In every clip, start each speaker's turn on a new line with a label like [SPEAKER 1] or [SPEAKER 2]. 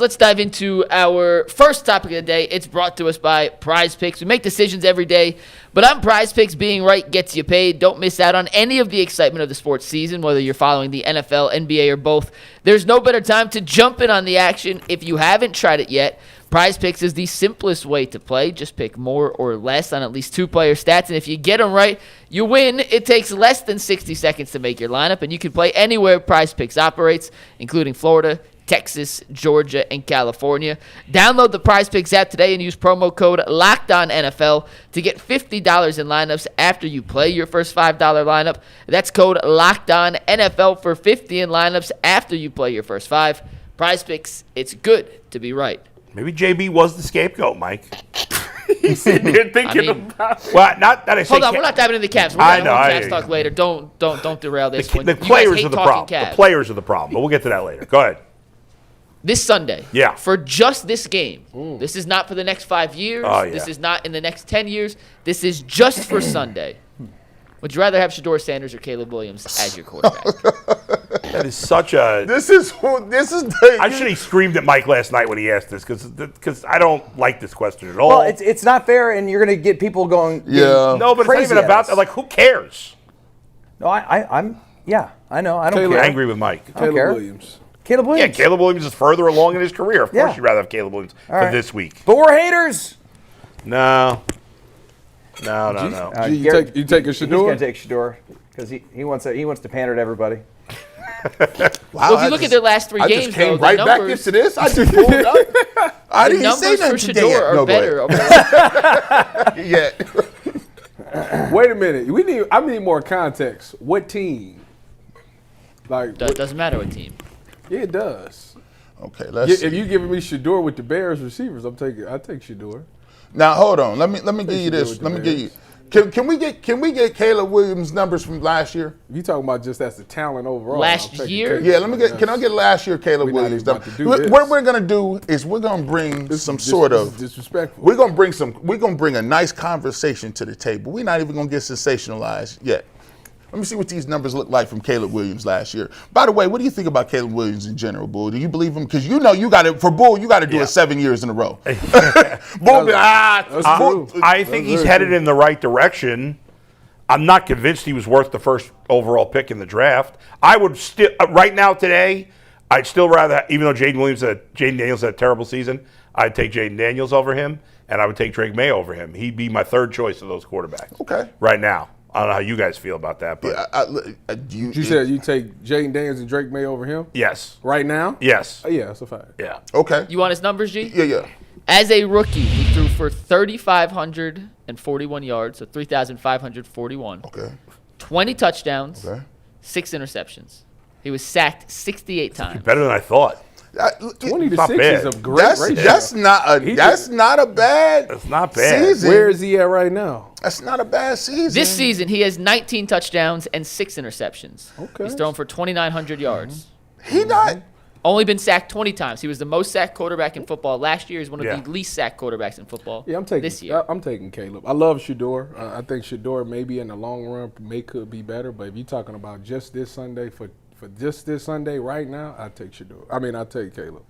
[SPEAKER 1] Let's dive into our first topic of the day. It's brought to us by Prize Picks. We make decisions every day, but on Prize Picks, being right gets you paid. Don't miss out on any of the excitement of the sports season, whether you're following the NFL, NBA, or both. There's no better time to jump in on the action. If you haven't tried it yet, Prize Picks is the simplest way to play. Just pick more or less on at least 2 player stats, and if you get them right, you win. It takes less than 60 seconds to make your lineup, and you can play anywhere Prize Picks operates, including Florida, Texas, Georgia, and California. Download the Prize Picks app today and use promo code LOCKEDONNFL to get $50 in lineups after you play your first $5 lineup. That's code LOCKEDONNFL for $50 in lineups after you play your first 5. Prize Picks, it's good to be right.
[SPEAKER 2] Maybe JB was the scapegoat, Mike. He's sitting here thinking about it. Well, not that I say.
[SPEAKER 1] Hold on, we're not diving into the Cavs. We're going to Cavs talk later. Don't derail this.
[SPEAKER 2] The players are the problem. The players are the problem, but we'll get to that later. Go ahead.
[SPEAKER 1] This Sunday,
[SPEAKER 2] yeah,
[SPEAKER 1] for just this game. This is not for the next 5 years.
[SPEAKER 2] Oh, yeah.
[SPEAKER 1] This is not in the next 10 years. This is just for Sunday. Would you rather have Shedeur Sanders or Caleb Williams as your quarterback?
[SPEAKER 2] That is such a.
[SPEAKER 3] This is.
[SPEAKER 2] I should have screamed at Mike last night when he asked this because I don't like this question at all.
[SPEAKER 4] Well, it's not fair, and you're going to get people going.
[SPEAKER 3] Yeah.
[SPEAKER 2] No, but it's not even about that. Like, who cares?
[SPEAKER 4] No, I'm. Yeah, I know. I don't
[SPEAKER 2] I'm
[SPEAKER 4] care.
[SPEAKER 2] angry with Mike.
[SPEAKER 4] Caleb
[SPEAKER 3] Williams.
[SPEAKER 4] Caleb Williams.
[SPEAKER 2] Yeah, Caleb Williams is further along in his career. Of course, you'd rather have Caleb Williams for this week.
[SPEAKER 4] But we're haters.
[SPEAKER 2] No.
[SPEAKER 3] You take a Shedeur?
[SPEAKER 4] He's going to take Shedeur because he wants to pander to everybody.
[SPEAKER 1] Well, if you look at their last 3 games,
[SPEAKER 3] I just came
[SPEAKER 1] though,
[SPEAKER 3] right back into this. I just pulled it up. I didn't say nothing
[SPEAKER 1] for
[SPEAKER 3] today.
[SPEAKER 1] Shedeur are better.
[SPEAKER 3] Yeah. Wait a minute. I need more context. What team?
[SPEAKER 1] Doesn't matter what team.
[SPEAKER 3] Yeah, it does.
[SPEAKER 5] Okay, let's see.
[SPEAKER 3] If you're giving me Shedeur with the Bears receivers, I take Shedeur.
[SPEAKER 5] Now hold on. Let me give you this. Let me give you. Can we get Caleb Williams' numbers from last year?
[SPEAKER 3] You talking about just as a talent overall?
[SPEAKER 1] Last year?
[SPEAKER 5] Yeah. Can I get last year Caleb Williams' numbers? What we're gonna do is we're gonna bring
[SPEAKER 3] disrespectful.
[SPEAKER 5] We're gonna bring a nice conversation to the table. We're not even gonna get sensationalized yet. Let me see what these numbers look like from Caleb Williams last year. By the way, what do you think about Caleb Williams in general, Bull? Do you believe him? Because you got it for Bull. You got to do it 7 years in a row. Bull,
[SPEAKER 2] I think he's headed in the right direction. I'm not convinced he was worth the first overall pick in the draft. I would still, right now today, I'd still rather, even though Jaden Daniels had a terrible season, I'd take Jaden Daniels over him, and I would take Drake May over him. He'd be my third choice of those quarterbacks.
[SPEAKER 5] Okay.
[SPEAKER 2] Right now. I don't know how you guys feel about that, but
[SPEAKER 3] you said you take Jaden Daniels and Drake May over him?
[SPEAKER 2] Yes.
[SPEAKER 3] Right now?
[SPEAKER 2] Yes.
[SPEAKER 3] Yeah, that's a fact.
[SPEAKER 2] Yeah.
[SPEAKER 5] Okay.
[SPEAKER 1] You want his numbers, G?
[SPEAKER 5] Yeah.
[SPEAKER 1] As a rookie, he threw for 3,541 yards, so 3,541.
[SPEAKER 5] Okay.
[SPEAKER 1] 20 touchdowns,
[SPEAKER 5] Okay.
[SPEAKER 1] 6 interceptions. He was sacked 68 times.
[SPEAKER 2] Better than I thought.
[SPEAKER 3] 20 to
[SPEAKER 2] not
[SPEAKER 3] 6
[SPEAKER 2] bad.
[SPEAKER 3] is a great ratio.
[SPEAKER 5] That's not a bad.
[SPEAKER 2] It's not bad.
[SPEAKER 5] Season.
[SPEAKER 3] Where is he at right now?
[SPEAKER 5] That's not a bad season.
[SPEAKER 1] This season, he has 19 touchdowns and 6 interceptions.
[SPEAKER 3] Okay.
[SPEAKER 1] He's thrown for 2,900 yards.
[SPEAKER 5] He not.
[SPEAKER 1] Only been sacked 20 times. He was the most sacked quarterback in football last year. He's one of the least sacked quarterbacks in football.
[SPEAKER 3] Yeah, I'm taking
[SPEAKER 1] this year.
[SPEAKER 3] I'm taking Caleb. I love Shedeur. I think Shedeur maybe in the long run could be better. But if you're talking about just this Sunday for just this Sunday right now, I take Shedeur. I take Caleb.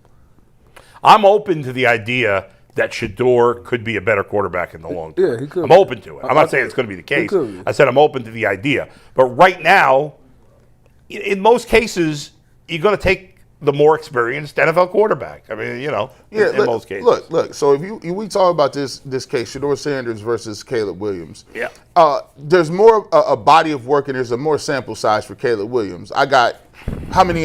[SPEAKER 2] I'm open to the idea that Shedeur could be a better quarterback in the long term.
[SPEAKER 3] Yeah, he could.
[SPEAKER 2] I'm open to it. I'm not saying it's going to be the case. I said I'm open to the idea. But right now, in most cases, you're going to take the more experienced NFL quarterback. I mean, in most cases.
[SPEAKER 5] Look. So if we talk about this case, Shedeur Sanders versus Caleb Williams.
[SPEAKER 2] Yeah.
[SPEAKER 5] There's more a body of work and there's a more sample size for Caleb Williams. I got how many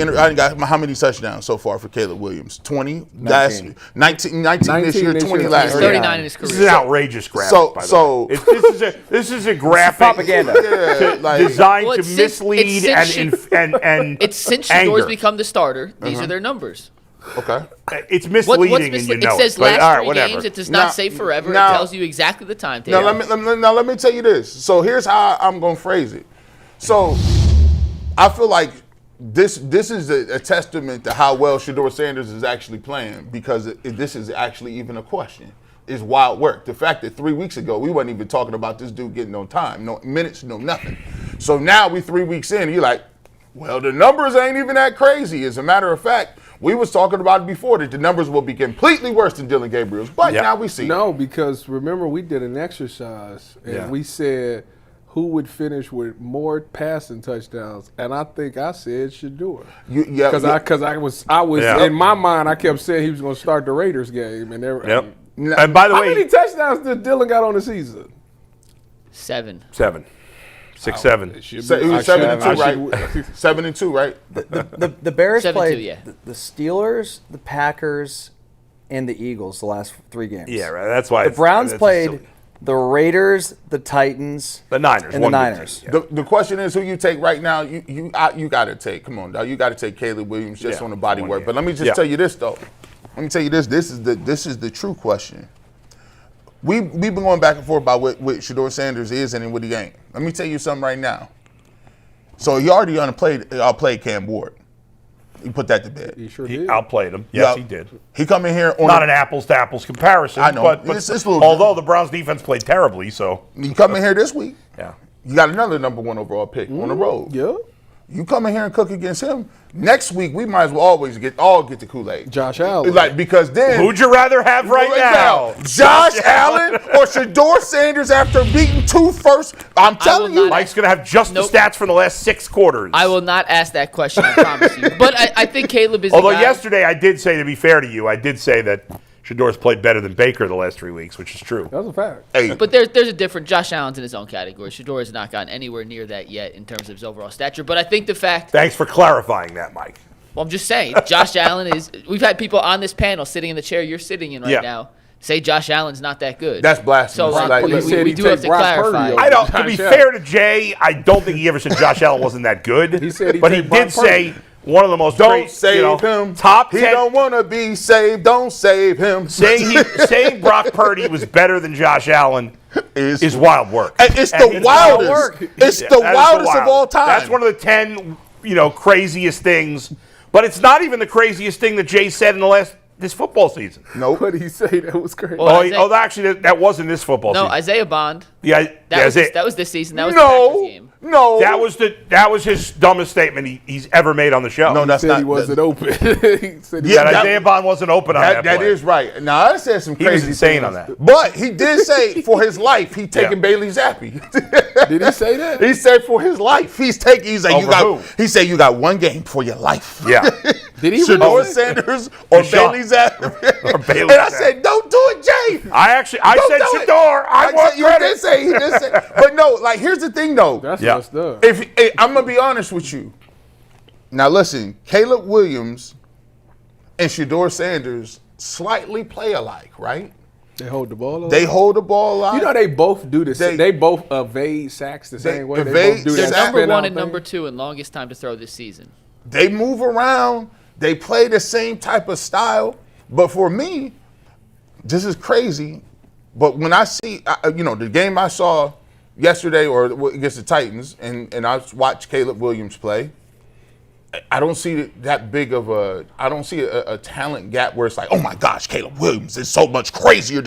[SPEAKER 5] touchdowns so far for Caleb Williams? 20. 19 this year, 20 last year.
[SPEAKER 1] 39 in his career.
[SPEAKER 2] This is an outrageous graphic. By the way. This is a graphic
[SPEAKER 4] propaganda
[SPEAKER 2] designed to mislead and
[SPEAKER 1] it's since Shedeur's become the starter. These are their numbers.
[SPEAKER 5] Okay.
[SPEAKER 2] It's misleading, and you know
[SPEAKER 1] it says
[SPEAKER 2] it. But,
[SPEAKER 1] last 3
[SPEAKER 2] whatever.
[SPEAKER 1] games. It does not say forever. It tells you exactly the timetable.
[SPEAKER 5] Now let me tell you this. So here's how I'm going to phrase it. So I feel like this is a testament to how well Shedeur Sanders is actually playing, because this is actually even a question. Is wild work. The fact that 3 weeks ago we wasn't even talking about this dude getting no time, no minutes, no nothing. So now we 3 weeks in, and you're like, well, the numbers ain't even that crazy. As a matter of fact, We was talking about it before that the numbers will be completely worse than Dylan Gabriel's, but now we see.
[SPEAKER 3] No, because remember we did an exercise and we said who would finish with more passing touchdowns, and I think I said Shedeur. Because I was in my mind I kept saying he was going to start the Raiders game, and
[SPEAKER 2] And by the
[SPEAKER 3] how
[SPEAKER 2] way,
[SPEAKER 3] many touchdowns did Dylan got on the season?
[SPEAKER 1] 7.
[SPEAKER 2] 6, 7.
[SPEAKER 5] It was 7-2, right? 7-2, right?
[SPEAKER 4] The Bears
[SPEAKER 1] 7-2,
[SPEAKER 4] played
[SPEAKER 1] yeah.
[SPEAKER 4] the Steelers, the Packers, and the Eagles the last 3 games.
[SPEAKER 2] Yeah, right. That's why
[SPEAKER 4] The Browns played the Raiders, the Titans,
[SPEAKER 2] the Niners,
[SPEAKER 4] and the Niners.
[SPEAKER 5] The question is who you take right now. You got to take. Come on, dog. You got to take Caleb Williams just on the body work.
[SPEAKER 2] game.
[SPEAKER 5] But let me just tell you this though. Let me tell you this. This is the true question. We've been going back and forth about what Shedeur Sanders is and what he ain't. Let me tell you something right now. So he already outplayed Cam Ward. He put that to bed.
[SPEAKER 3] He sure
[SPEAKER 2] He
[SPEAKER 3] did.
[SPEAKER 2] outplayed him. Yes, he did.
[SPEAKER 5] He come in here on
[SPEAKER 2] Not an apples to apples comparison.
[SPEAKER 5] I know.
[SPEAKER 2] But
[SPEAKER 5] It's a little
[SPEAKER 2] although the Browns defense played terribly, so
[SPEAKER 5] He come in here this week.
[SPEAKER 2] yeah.
[SPEAKER 5] You got another number 1 overall pick on the road.
[SPEAKER 3] Yeah.
[SPEAKER 5] You come in here and cook against him. Next week we might as well always get the Kool-Aid.
[SPEAKER 3] Josh Allen.
[SPEAKER 5] Because then
[SPEAKER 2] Who'd you rather have right now?
[SPEAKER 5] Josh Allen or Shedeur Sanders after beating 2 first? I'm telling
[SPEAKER 1] will
[SPEAKER 5] you.
[SPEAKER 1] not-
[SPEAKER 2] Mike's gonna have just
[SPEAKER 1] Nope.
[SPEAKER 2] the stats from the last 6 quarters.
[SPEAKER 1] I will not ask that question, I promise you. But I think Caleb is
[SPEAKER 2] Although
[SPEAKER 1] a guy.
[SPEAKER 2] yesterday I did say, to be fair to you, I did say that Shedeur's played better than Baker the last 3 weeks, which is true.
[SPEAKER 3] That's a fact.
[SPEAKER 5] Hey,
[SPEAKER 1] But there's a different. Josh Allen's in his own category. Shedeur has not gotten anywhere near that yet in terms of his overall stature. But I think the fact,
[SPEAKER 2] Thanks for clarifying that, Mike.
[SPEAKER 1] well, I'm just saying, Josh Allen is. We've had people on this panel sitting in the chair you're sitting in right
[SPEAKER 2] Yeah.
[SPEAKER 1] now say Josh Allen's not that good.
[SPEAKER 5] that's blasphemous.
[SPEAKER 1] So
[SPEAKER 5] Like,
[SPEAKER 1] we
[SPEAKER 5] listen,
[SPEAKER 3] he
[SPEAKER 1] do have
[SPEAKER 3] takes
[SPEAKER 1] to
[SPEAKER 3] Brock
[SPEAKER 1] clarify.
[SPEAKER 3] Purdy over
[SPEAKER 2] I don't. To
[SPEAKER 3] Josh
[SPEAKER 2] be
[SPEAKER 3] Allen.
[SPEAKER 2] fair to Jay, I don't think he ever said Josh Allen wasn't that good.
[SPEAKER 3] He said he
[SPEAKER 2] but he
[SPEAKER 3] take Brock
[SPEAKER 2] did say
[SPEAKER 3] Purdy.
[SPEAKER 2] one of the most
[SPEAKER 5] don't
[SPEAKER 2] great,
[SPEAKER 5] save him.
[SPEAKER 2] top
[SPEAKER 5] He
[SPEAKER 2] 10.
[SPEAKER 5] don't want to be saved. Don't save him.
[SPEAKER 2] Saying Brock Purdy was better than Josh Allen is wild work.
[SPEAKER 5] And it's
[SPEAKER 2] And
[SPEAKER 5] the
[SPEAKER 2] it's wild
[SPEAKER 5] wildest.
[SPEAKER 2] work.
[SPEAKER 5] It's
[SPEAKER 2] Yeah,
[SPEAKER 5] the
[SPEAKER 2] that is
[SPEAKER 5] wildest of all time.
[SPEAKER 2] That's one of the 10, craziest things. But it's not even the craziest thing that Jay said in this football season.
[SPEAKER 5] Nope.
[SPEAKER 3] What did he say? That was crazy.
[SPEAKER 1] Well,
[SPEAKER 2] Actually, that wasn't this football
[SPEAKER 1] no,
[SPEAKER 2] season.
[SPEAKER 1] Isaiah Bond.
[SPEAKER 2] That
[SPEAKER 1] was this season. That was the Packers game.
[SPEAKER 5] No.
[SPEAKER 2] That was his dumbest statement he's ever made on the show.
[SPEAKER 5] No, that's
[SPEAKER 3] He said
[SPEAKER 5] not.
[SPEAKER 3] he wasn't open. He said he
[SPEAKER 5] Yeah,
[SPEAKER 2] that
[SPEAKER 5] that-
[SPEAKER 2] Isaiah Bond wasn't open on that
[SPEAKER 5] That
[SPEAKER 2] play.
[SPEAKER 5] is right. Now I said some
[SPEAKER 2] He was
[SPEAKER 5] crazy
[SPEAKER 2] insane
[SPEAKER 5] things,
[SPEAKER 2] on that.
[SPEAKER 5] But he did say for his life he taking
[SPEAKER 2] Yeah.
[SPEAKER 5] Bailey Zappi.
[SPEAKER 3] Did he say that?
[SPEAKER 5] He said for his life he's like
[SPEAKER 2] Over who?
[SPEAKER 5] He said you got 1 game for your life.
[SPEAKER 2] Yeah.
[SPEAKER 3] Did he
[SPEAKER 5] Shedeur
[SPEAKER 3] really?
[SPEAKER 5] Sanders or
[SPEAKER 2] Deshaun-
[SPEAKER 5] Bailey Zappi.
[SPEAKER 2] Or Bailey
[SPEAKER 5] And I
[SPEAKER 2] Zappi.
[SPEAKER 5] said don't do it, Jay.
[SPEAKER 2] I
[SPEAKER 5] Don't
[SPEAKER 2] said
[SPEAKER 5] do it.
[SPEAKER 2] Shedeur. I want
[SPEAKER 5] You
[SPEAKER 2] credit.
[SPEAKER 5] did say. He did say. But no, like here's the thing though.
[SPEAKER 3] That's
[SPEAKER 2] Yeah.
[SPEAKER 3] messed up.
[SPEAKER 5] If I'm gonna be honest with you, now listen, Caleb Williams and Shedeur Sanders slightly play alike, right?
[SPEAKER 3] They hold the ball.
[SPEAKER 5] They hold the ball a lot.
[SPEAKER 3] You know they both do this.
[SPEAKER 5] They-
[SPEAKER 3] They both evade sacks the same way. They
[SPEAKER 5] evade
[SPEAKER 3] both do
[SPEAKER 1] They're
[SPEAKER 3] that
[SPEAKER 5] sacks.
[SPEAKER 1] number
[SPEAKER 3] spin
[SPEAKER 1] 1
[SPEAKER 3] out
[SPEAKER 1] and
[SPEAKER 3] thing.
[SPEAKER 1] number 2 in longest time to throw this season.
[SPEAKER 5] They move around. They play the same type of style. But for me, this is crazy. But when I see, the game I saw yesterday or against the Titans, and I watched Caleb Williams play, I don't see that big of I don't see a talent gap where it's like, oh my gosh, Caleb Williams is so much crazier.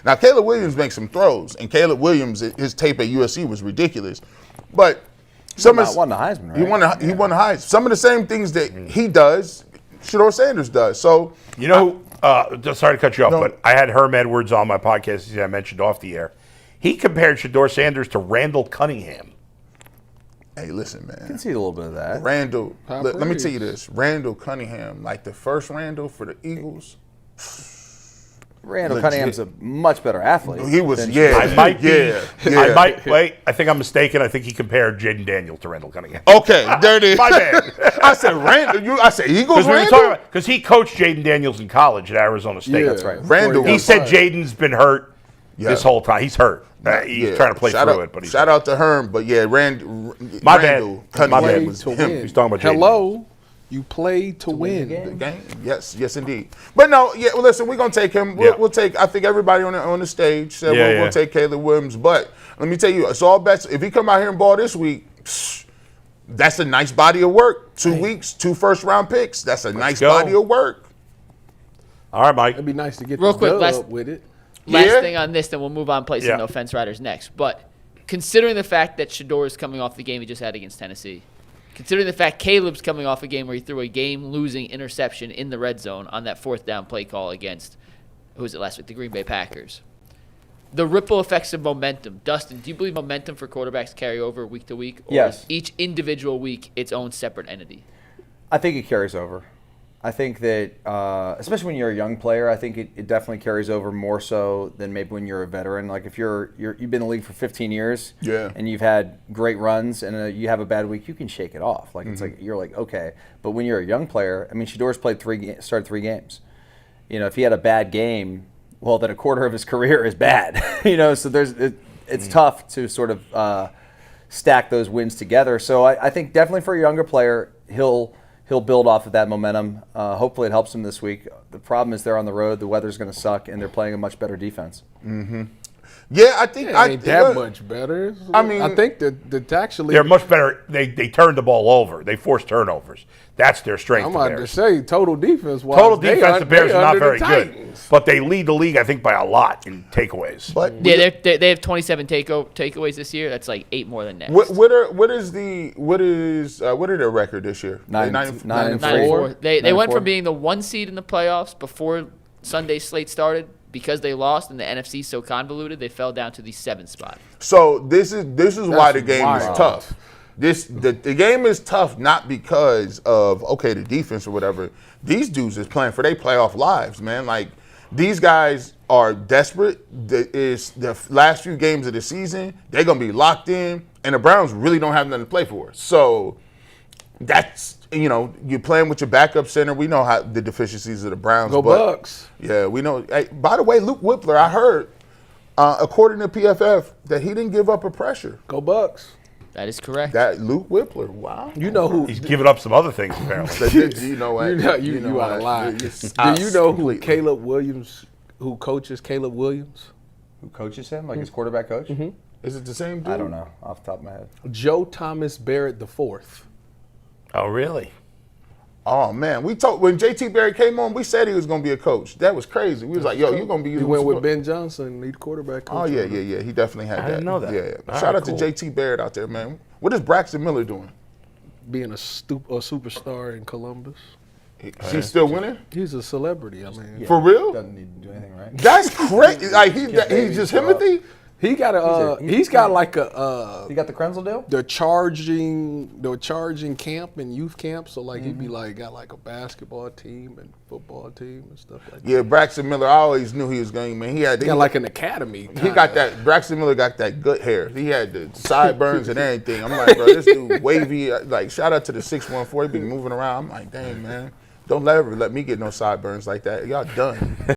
[SPEAKER 5] Now Caleb Williams makes some throws, and Caleb Williams, his tape at USC was ridiculous. But
[SPEAKER 4] Won the Heisman, right?
[SPEAKER 5] He won the Heisman. Some of the same things that he does, Shedeur Sanders does. So
[SPEAKER 2] Sorry to cut you off,
[SPEAKER 5] No.
[SPEAKER 2] but I had Herm Edwards on my podcast, as I mentioned off the air. He compared Shedeur Sanders to Randall Cunningham.
[SPEAKER 5] hey, listen,
[SPEAKER 4] I can
[SPEAKER 5] man.
[SPEAKER 4] see a little bit of that.
[SPEAKER 5] Randall,
[SPEAKER 3] High
[SPEAKER 5] let me
[SPEAKER 3] praise.
[SPEAKER 5] tell you this. Randall Cunningham, like the first Randall for the Eagles,
[SPEAKER 4] Randall
[SPEAKER 5] Legit.
[SPEAKER 4] Cunningham's a much better athlete.
[SPEAKER 5] he was,
[SPEAKER 4] than
[SPEAKER 5] yeah.
[SPEAKER 2] I might be.
[SPEAKER 5] yeah.
[SPEAKER 2] I might. Wait, I think I'm mistaken. I think he compared Jaden Daniels to Randall Cunningham.
[SPEAKER 5] Okay, there it is.
[SPEAKER 2] My bad.
[SPEAKER 5] I said Randall. I said Eagles Randall.
[SPEAKER 2] Because he coached Jaden Daniels in college at Arizona State.
[SPEAKER 3] Yeah.
[SPEAKER 4] That's right.
[SPEAKER 5] Randall.
[SPEAKER 2] He
[SPEAKER 5] was-
[SPEAKER 2] said Jaden's been hurt this whole time. He's hurt. He's
[SPEAKER 5] Yeah.
[SPEAKER 2] trying to play
[SPEAKER 5] Shout
[SPEAKER 2] through
[SPEAKER 5] out-
[SPEAKER 2] it, but he's
[SPEAKER 5] shout out to Herm. But yeah,
[SPEAKER 2] My bad.
[SPEAKER 5] Randall
[SPEAKER 2] My
[SPEAKER 5] Cunningham
[SPEAKER 2] bad.
[SPEAKER 5] was
[SPEAKER 3] to
[SPEAKER 5] him.
[SPEAKER 3] win.
[SPEAKER 2] He's talking about Jaden.
[SPEAKER 3] Hello, you play to win.
[SPEAKER 4] the
[SPEAKER 5] The
[SPEAKER 4] game.
[SPEAKER 5] game. Yes, indeed. But no, yeah. Well, listen, we're gonna take him.
[SPEAKER 2] Yeah.
[SPEAKER 5] We'll take. I think everybody on the stage said
[SPEAKER 2] Yeah,
[SPEAKER 5] we'll
[SPEAKER 2] yeah.
[SPEAKER 5] take Caleb Williams. But let me tell you, it's all bets. If he come out here and ball this week, that's a nice body of work. 2 weeks, 2 first-round picks. That's a nice
[SPEAKER 2] go.
[SPEAKER 5] body of work.
[SPEAKER 2] All right, Mike.
[SPEAKER 3] It'd be nice to get
[SPEAKER 1] Real
[SPEAKER 3] the
[SPEAKER 1] quick,
[SPEAKER 3] dub
[SPEAKER 1] last-
[SPEAKER 3] with it.
[SPEAKER 1] Last
[SPEAKER 5] Yeah.
[SPEAKER 1] thing on this, then we'll move on, play some
[SPEAKER 2] Yeah.
[SPEAKER 1] no offense riders next. But considering the fact that Shedeur is coming off the game he just had against Tennessee, considering the fact Caleb's coming off a game where he threw a game-losing interception in the red zone on that 4th down play call against, who was it last week? The Green Bay Packers. The ripple effects of momentum. Dustin, do you believe momentum for quarterbacks carry over week to week? Or
[SPEAKER 4] Yes.
[SPEAKER 1] is each individual week its own separate entity?
[SPEAKER 4] I think it carries over. I think that, especially when you're a young player, I think it definitely carries over more so than maybe when you're a veteran. Like if you've been in the league for 15 years, and you've had great runs, and you have a bad week, you can shake it off. Like it's like you're like okay, but when you're a young player, I mean, Shedeur's started 3 games. If he had a bad game, well, then a quarter of his career is bad. So it's tough to sort of stack those wins together. So I think definitely for a younger player, he'll build off of that momentum. Hopefully it helps him this week. The problem is they're on the road, the weather's going to suck, and they're playing a much better defense.
[SPEAKER 5] Yeah, I think
[SPEAKER 3] it ain't that much better.
[SPEAKER 5] I mean,
[SPEAKER 3] I think that actually
[SPEAKER 2] They're much better. They turned the ball over. They forced turnovers. That's their strength.
[SPEAKER 3] I'm
[SPEAKER 2] the
[SPEAKER 3] about to
[SPEAKER 2] Bears.
[SPEAKER 3] say total defense.
[SPEAKER 2] Total defense, the Bears are not very good,
[SPEAKER 3] Titans.
[SPEAKER 2] but they lead the league, I think, by a lot in takeaways.
[SPEAKER 5] But
[SPEAKER 1] Yeah, they have 27 takeaways this year. That's like 8 more than next.
[SPEAKER 5] what are their record this year?
[SPEAKER 4] 9-4.
[SPEAKER 1] 9-4. They went
[SPEAKER 4] 9-4.
[SPEAKER 1] from being the 1 seed in the playoffs before Sunday's slate started. Because they lost and the NFC is so convoluted, they fell down to the 7th spot.
[SPEAKER 5] So this is why the game
[SPEAKER 3] wild.
[SPEAKER 5] is tough. The game is tough not because of the defense or whatever. These dudes is playing for their playoff lives, man. Like these guys are desperate. It's the last few games of the season. They're gonna be locked in, and the Browns really don't have nothing to play for. So that's you're playing with your backup center. We know how the deficiencies of the Browns.
[SPEAKER 3] Go Bucks.
[SPEAKER 5] Yeah, we know. Hey, by the way, Luke Whippler, I heard, according to PFF, that he didn't give up a pressure.
[SPEAKER 3] Go Bucks.
[SPEAKER 1] That is correct.
[SPEAKER 5] That Luke Whippler, wow.
[SPEAKER 3] You know who?
[SPEAKER 2] He's giving up some other things, apparently.
[SPEAKER 5] You know what?
[SPEAKER 3] You out of line. Do you know who Caleb Williams, who coaches Caleb Williams?
[SPEAKER 4] Who coaches him? Like his quarterback coach?
[SPEAKER 3] Mm-hmm.
[SPEAKER 5] Is it the same dude?
[SPEAKER 4] I don't know off the top of my head.
[SPEAKER 3] Joe Thomas Barrett IV.
[SPEAKER 2] Oh, really?
[SPEAKER 5] Oh man, we talked when JT Barrett came on. We said he was going to be a coach. That was crazy. We was like, "Yo, you're going to be."
[SPEAKER 3] He went with Ben Johnson, lead quarterback coach.
[SPEAKER 5] Oh yeah. He definitely had that.
[SPEAKER 2] I didn't know that.
[SPEAKER 5] Yeah.
[SPEAKER 2] All
[SPEAKER 5] Shout
[SPEAKER 2] right,
[SPEAKER 5] out
[SPEAKER 2] cool.
[SPEAKER 5] to JT Barrett out there, man. What is Braxton Miller doing?
[SPEAKER 3] Being a superstar in Columbus.
[SPEAKER 5] He's still winning?
[SPEAKER 3] He's a celebrity. I mean,
[SPEAKER 5] For real?
[SPEAKER 4] Doesn't need to do anything, right?
[SPEAKER 5] That's crazy. Like he's just Timothy.
[SPEAKER 3] he got he's got like a
[SPEAKER 4] You got the Krenzel deal?
[SPEAKER 3] the charging camp and youth camp. So like he'd be like got like a basketball team and football team and stuff like that.
[SPEAKER 5] Yeah, Braxton Miller. I always knew he was going. Man, he
[SPEAKER 3] Got like an academy.
[SPEAKER 5] He got that. Braxton Miller got that good hair. He had the sideburns and everything. I'm like, bro, this dude wavy. Like, shout out to the 614. He be moving around. I'm like, dang, man, don't ever let me get no sideburns like that. Y'all done.